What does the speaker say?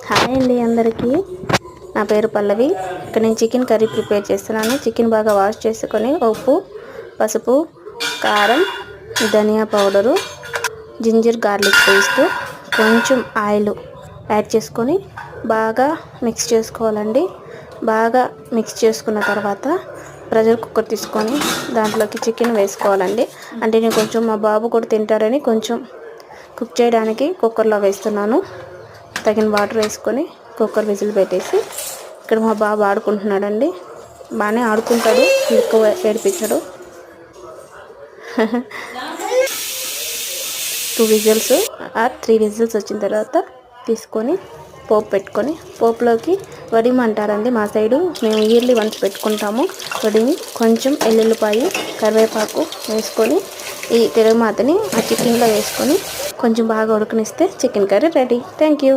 Hi అండి అందరికీ. నా పేరు పల్లవి. ఇక్కడ నేను చికెన్ కర్రీ ప్రిపేర్ చేస్తున్నాను. చికెన్ బాగా వాష్ చేసుకొని ఉప్పు, పసుపు, కారం, ధనియా పౌడరు, జింజర్ గార్లిక్ పేస్ట్, కొంచెం ఆయిల్ యాడ్ చేసుకొని బాగా మిక్స్ చేసుకోవాలండి. బాగా మిక్స్ చేసుకున్న తర్వాత ప్రెషర్ కుక్కర్ తీసుకొని దాంట్లోకి చికెన్ వేసుకోవాలండి. అంటే నేను కొంచెం మా బాబు కూడా తింటారని కొంచెం కుక్ చేయడానికి కుక్కర్లో వేస్తున్నాను. తగిన వాటర్ వేసుకొని కుక్కర్ విజిల్ పెట్టేసి, ఇక్కడ మా బాబు ఆడుకుంటున్నాడండి. బాగానే ఆడుకుంటాడు, ఎక్కువ ఏడిపించాడు. 2 విజిల్స్ ఆర్ 3 విజిల్స్ వచ్చిన తర్వాత తీసుకొని పోపు పెట్టుకొని, పోపులోకి వడిమ అంటారండి మా సైడు, మేము ఇయర్లీ వన్స్ పెట్టుకుంటాము. వడిమి కొంచెం ఎల్లుల్లిపాయ, కరివేపాకు వేసుకొని ఈ తిరుగుమాతని ఆ చికెన్లో వేసుకొని కొంచెం బాగా ఉడకనిస్తే chicken curry ready. Thank you.